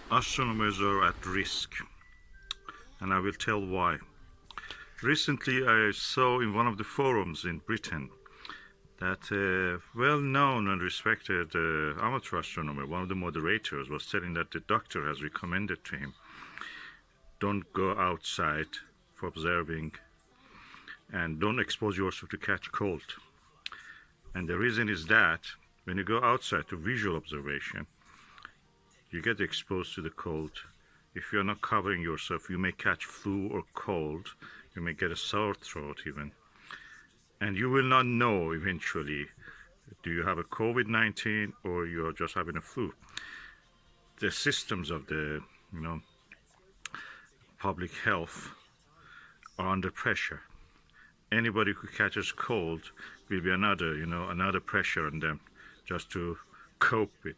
Astronomers are at risk, and I will tell why. Recently, I saw in one of the forums in Britain that a well-known and respected amateur astronomer, one of the moderators, was telling that the doctor has recommended to him, don't go outside for observing and don't expose yourself to catch cold. And the reason is that when you go outside to visual observation, you get exposed to the cold. If you're not covering yourself, you may catch flu or cold. You may get a sore throat even. And you will not know eventually, do you have a COVID-19 or you're just having a flu. The systems of the, public health are under pressure. Anybody who catches cold will be another pressure on them just to cope with.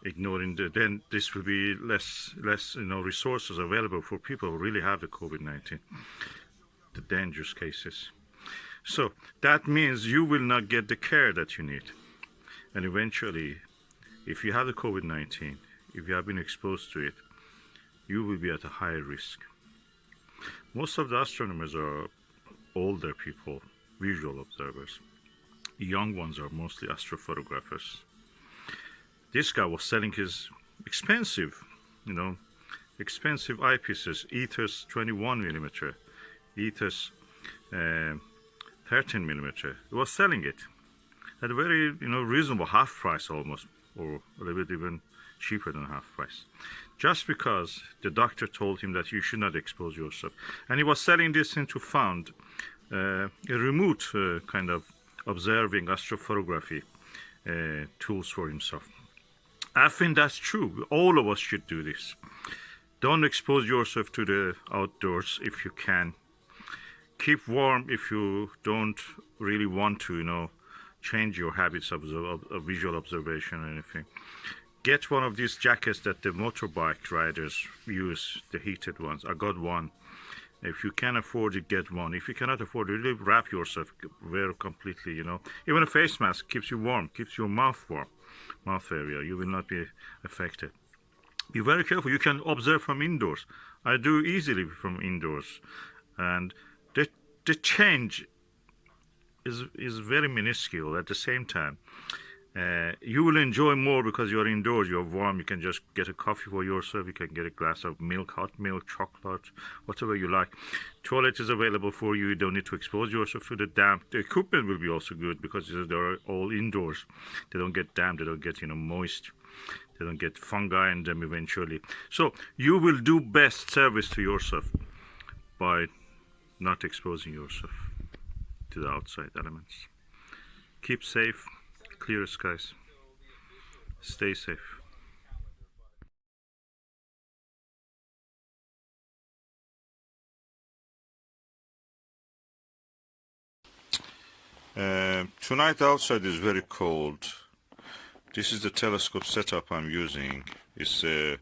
Ignoring then this will be less resources available for people who really have the COVID-19, the dangerous cases. So that means you will not get the care that you need. And eventually, if you have the COVID-19, if you have been exposed to it, you will be at a higher risk. Most of the astronomers are older people, visual observers. Young ones are mostly astrophotographers. This guy was selling his expensive eyepieces, Ethos 21 millimeter, Ethos 13 millimeter. He was selling it at a very reasonable half price almost, or a little bit even cheaper than half price, just because the doctor told him that you should not expose yourself. And he was selling this into found a remote kind of observing astrophotography tools for himself. I think that's true. All of us should do this. Don't expose yourself to the outdoors if you can. Keep warm if you don't really want to, change your habits of visual observation or anything. Get one of these jackets that the motorbike riders use, the heated ones. I got one. If you can afford it, get one. If you cannot afford it, really wrap yourself very completely, Even a face mask keeps you warm, keeps your mouth warm, mouth area. You will not be affected. Be very careful. You can observe from indoors. I do easily from indoors. And the change is very minuscule at the same time. You will enjoy more because you're indoors, you're warm, you can just get a coffee for yourself, you can get a glass of milk, hot milk, chocolate, whatever you like. Toilet is available for you, you don't need to expose yourself to the damp. The equipment will be also good because they're all indoors. They don't get damp, they don't get moist, they don't get fungi in them eventually. So you will do best service to yourself by not exposing yourself to the outside elements. Keep safe. Clear skies. Stay safe. Tonight outside is very cold. This is the telescope setup I'm using. It's a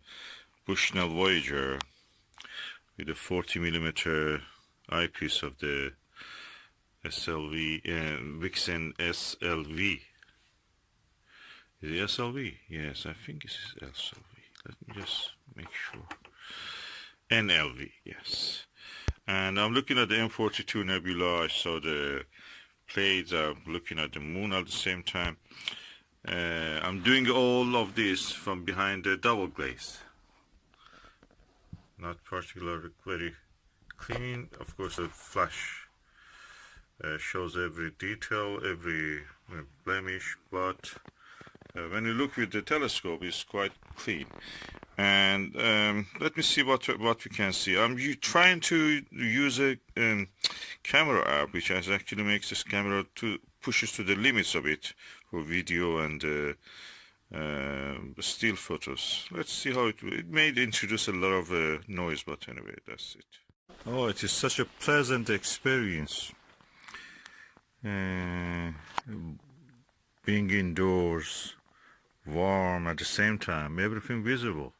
Bushnell Voyager with a 40 millimeter eyepiece of the SLV, Vixen SLV. Is it SLV? Yes, I think it's SLV. Let me just make sure. NLV, yes. And I'm looking at the M42 Nebula. I saw the plates. I'm looking at the moon at the same time. I'm doing all of this from behind the double glaze. Not particularly very clean. Of course, the flash shows every detail, every blemish, but when you look with the telescope, it's quite clean. And let me see what we can see. I'm trying to use a camera app, which actually makes this camera pushes to the limits of it for video and still photos. Let's see how it may introduce a lot of noise, but anyway, that's it. Oh, it is such a pleasant experience. Being indoors, warm at the same time, everything visible.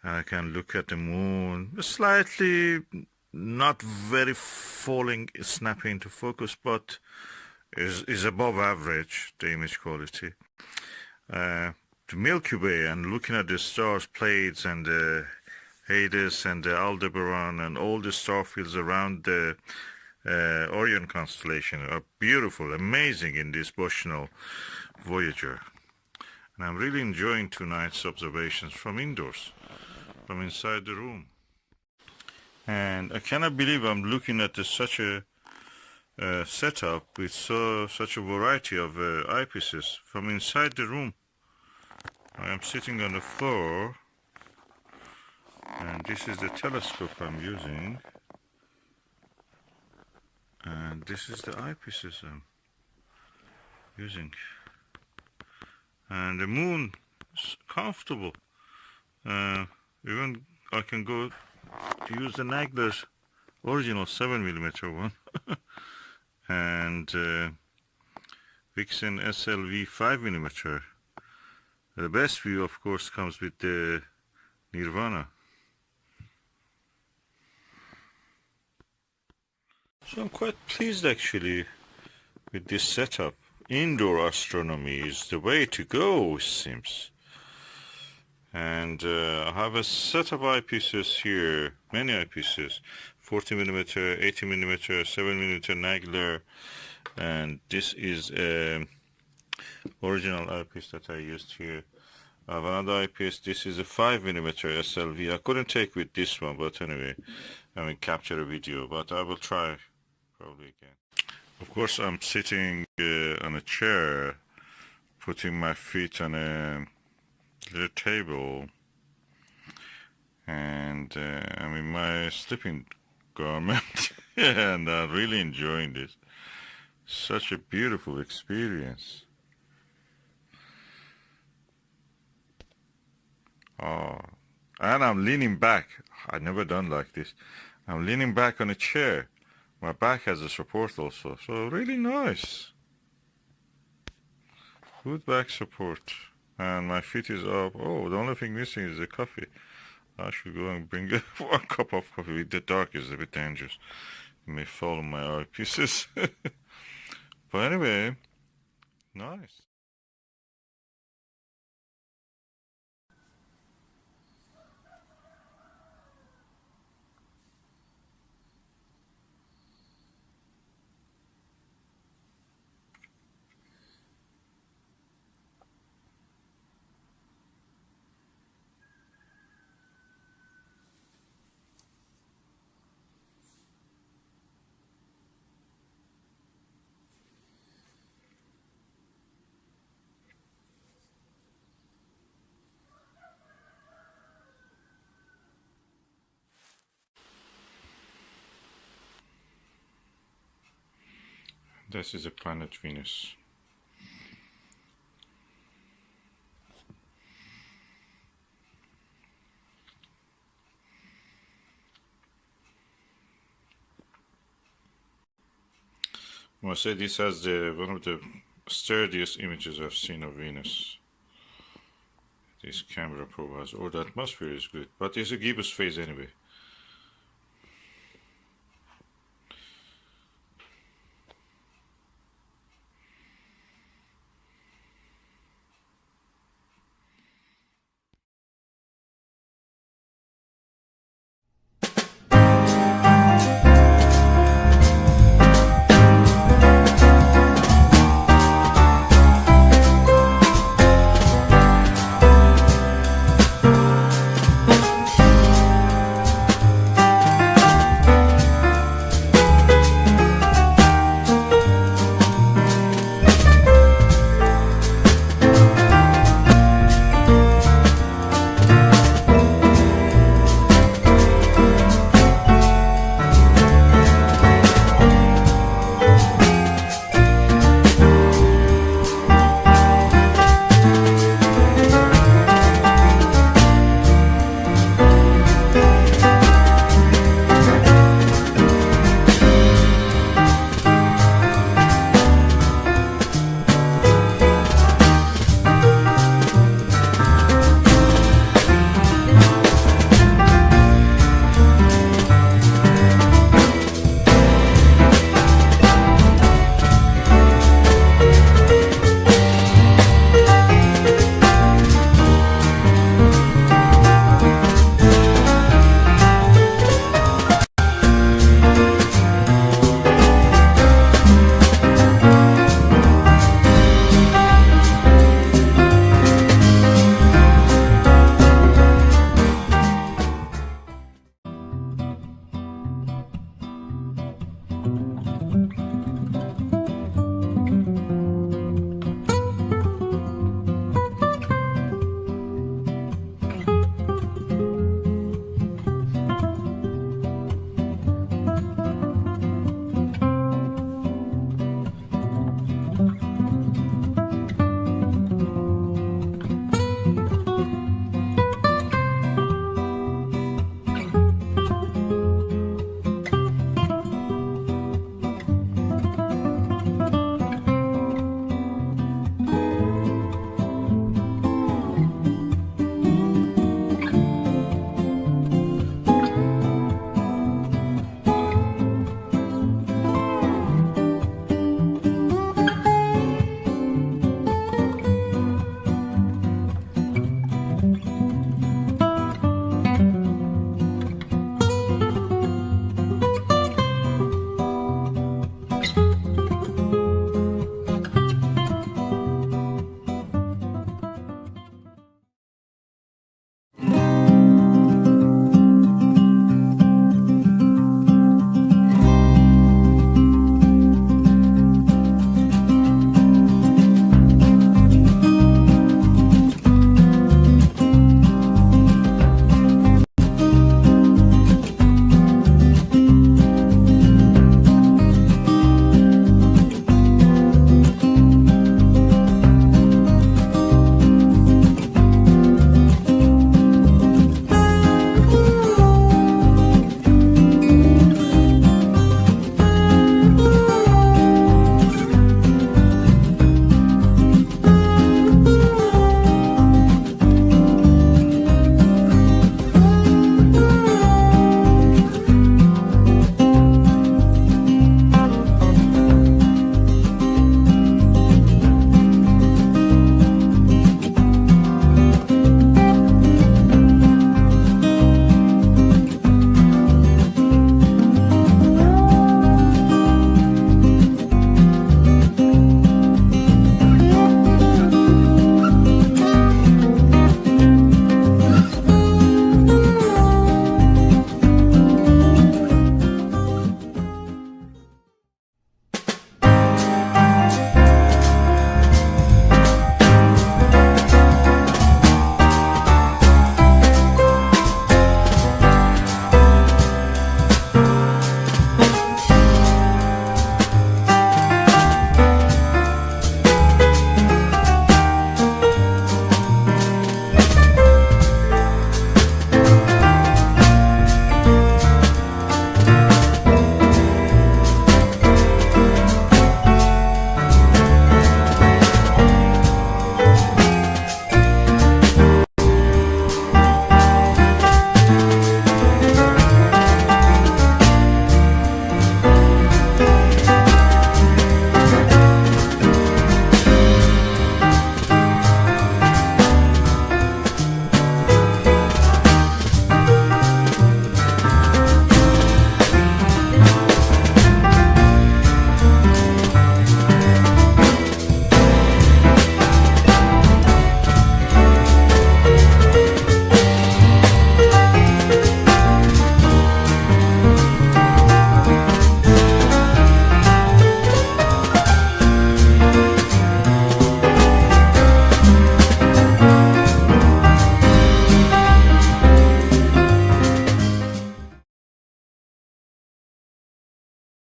I can look at the moon, slightly not very snapping into focus, but is above average, the image quality. the Milky Way and looking at the stars, Pleiades and Hades and Aldebaran and all the star fields around the Orion constellation are beautiful, amazing in this Bushnell Voyager. And I'm really enjoying tonight's observations from indoors, from inside the room. And I cannot believe I'm looking at such a setup with such a variety of eyepieces from inside the room. I am sitting on the floor, and this is the telescope I'm using, and this is the eyepieces I'm using. And the moon is comfortable. Even I can go to use the Nagler's original 7mm one and Vixen SLV 5mm. The best view, of course, comes with the Nirvana. So I'm quite pleased actually with this setup. Indoor astronomy is the way to go, it seems. And I have a set of eyepieces here, many eyepieces, 40mm, 80mm, 7mm Nagler, and this is original eyepiece that I used here. I have another eyepiece. This is a 5mm SLV. I couldn't take with this one, but anyway, I mean capture a video, but I will try probably again. Of course, I'm sitting on a chair, putting my feet on a little table, and I'm in my sleeping garment, and I'm really enjoying this. Such a beautiful experience. Oh, and I'm leaning back. I've never done like this. I'm leaning back on a chair. My back has a support also, so really nice. Good back support. And my feet is up. Oh, the only thing missing is the coffee. I should go and bring 1 cup of coffee. With the dark is a bit dangerous. You may fall on my eyepieces. But anyway, nice. This is a planet Venus. I must say this has one of the sturdiest images I've seen of Venus. This camera provides. Oh, the atmosphere is good, but it's a gibbous phase anyway.